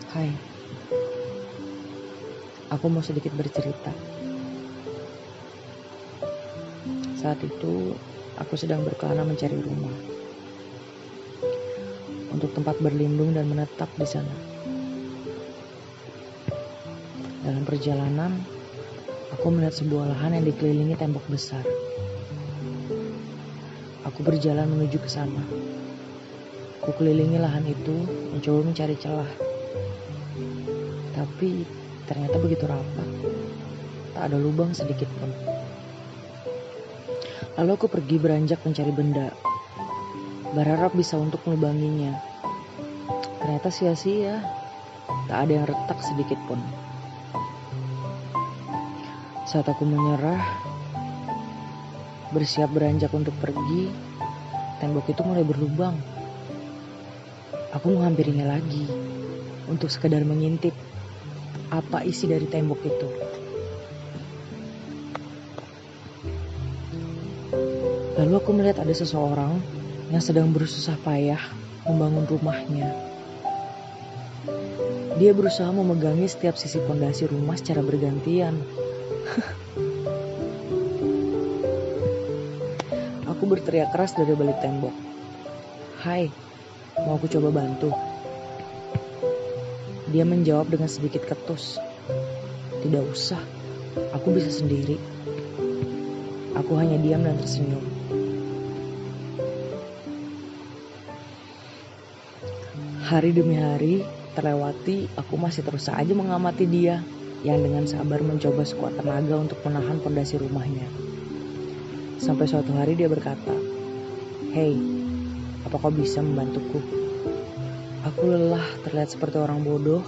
Hai, aku mau sedikit bercerita. Saat itu, aku sedang berkelana mencari rumah untuk tempat berlindung dan menetap di sana. Dalam perjalanan, aku melihat sebuah lahan yang dikelilingi tembok besar. Aku berjalan menuju ke sana. Aku kelilingi lahan itu, mencoba mencari celah. Tapi ternyata begitu rapat, tak ada lubang sedikit pun. Lalu aku pergi beranjak mencari benda, berharap bisa untuk melubanginya. Ternyata sia-sia, tak ada yang retak sedikit pun. Saat aku menyerah, bersiap beranjak untuk pergi, tembok itu mulai berlubang. Aku menghampirinya lagi, untuk sekedar mengintip apa isi dari tembok itu. Lalu aku melihat ada seseorang yang sedang bersusah payah membangun rumahnya. Dia berusaha memegangi setiap sisi pondasi rumah secara bergantian. Aku berteriak keras dari balik tembok. Hai, mau aku coba bantu? Dia menjawab dengan sedikit ketus. Tidak usah, aku bisa sendiri. Aku hanya diam dan tersenyum. Hari demi hari terlewati, aku masih terus saja mengamati dia yang dengan sabar mencoba sekuat tenaga untuk menahan pondasi rumahnya. Sampai suatu hari dia berkata, "Hei, apa kau bisa membantuku? Aku lelah terlihat seperti orang bodoh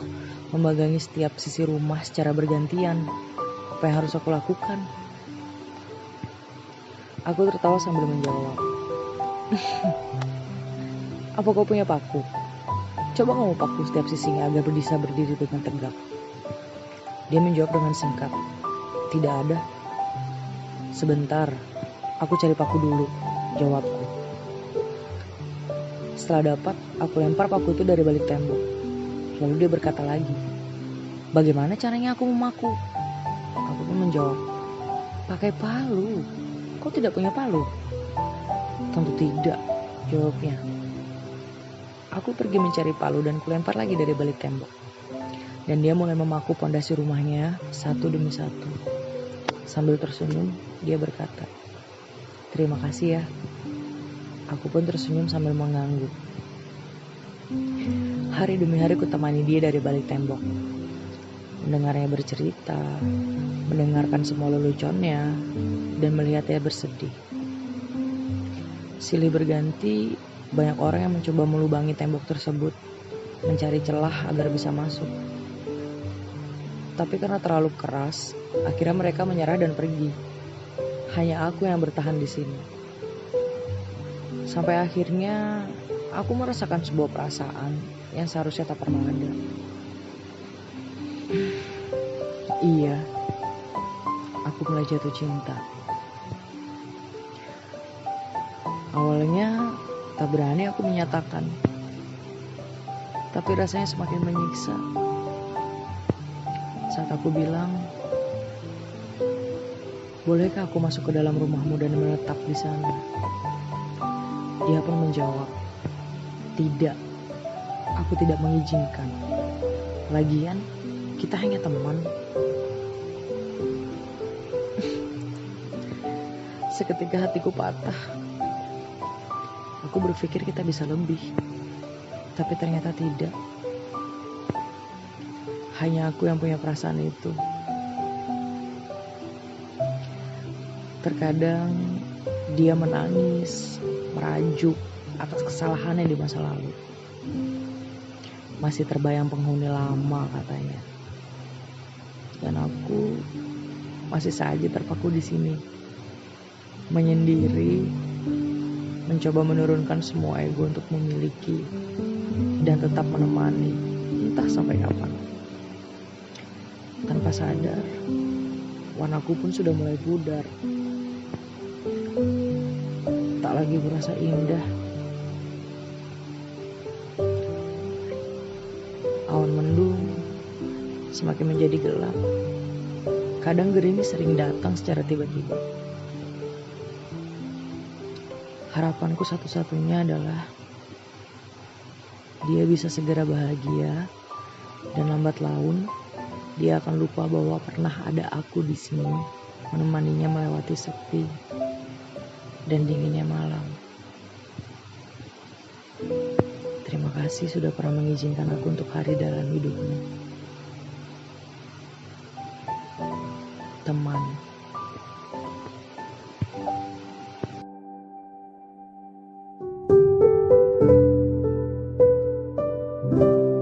memegangi setiap sisi rumah secara bergantian. Apa yang harus aku lakukan?" Aku tertawa sambil menjawab, "Apa kau punya paku? Coba kamu paku setiap sisinya agar bisa berdiri dengan tegak." Dia menjawab dengan singkat, "Tidak ada." "Sebentar, aku cari paku dulu," jawabku. Setelah dapat, aku lempar paku itu dari balik tembok. Lalu dia berkata lagi, "Bagaimana caranya aku memaku?" Aku pun menjawab, "Pakai palu. Kau tidak punya palu?" "Tentu tidak," jawabnya. Aku pergi mencari palu dan kulempar lagi dari balik tembok. Dan dia mulai memaku pondasi rumahnya satu demi satu. Sambil tersenyum, dia berkata, "Terima kasih ya." Aku pun tersenyum sambil mengangguk. Hari demi hari kutemani dia dari balik tembok. Mendengarnya bercerita, mendengarkan semua leluconnya, dan melihatnya bersedih. Silih berganti, banyak orang yang mencoba melubangi tembok tersebut, mencari celah agar bisa masuk. Tapi karena terlalu keras, akhirnya mereka menyerah dan pergi. Hanya aku yang bertahan di sini. Sampai akhirnya, aku merasakan sebuah perasaan yang seharusnya tak pernah ada. Iya, aku mulai jatuh cinta. Awalnya tak berani aku menyatakan, tapi rasanya semakin menyiksa. Saat aku bilang, "Bolehkah aku masuk ke dalam rumahmu dan menetap di sana?" Dia pun menjawab, "Tidak, aku tidak mengizinkan. Lagian, kita hanya teman." Seketika hatiku patah. Aku berpikir kita bisa lebih, tapi ternyata tidak. Hanya aku yang punya perasaan itu. Terkadang dia menangis, merajuk atas kesalahannya di masa lalu. Masih terbayang penghuni lama katanya. Dan aku masih saja terpaku di sini. Menyendiri, mencoba menurunkan semua ego untuk memiliki dan tetap menemani, entah sampai kapan. Tanpa sadar, warnaku pun sudah mulai pudar. Tak lagi berasa indah. Awan mendung semakin menjadi gelap. Kadang gerimis sering datang secara tiba-tiba. Harapanku satu-satunya adalah dia bisa segera bahagia, dan lambat laun dia akan lupa bahwa pernah ada aku di sini menemaninya melewati sepi dan dinginnya malam. Terima kasih sudah pernah mengizinkan aku untuk hari dalam hidupmu, teman.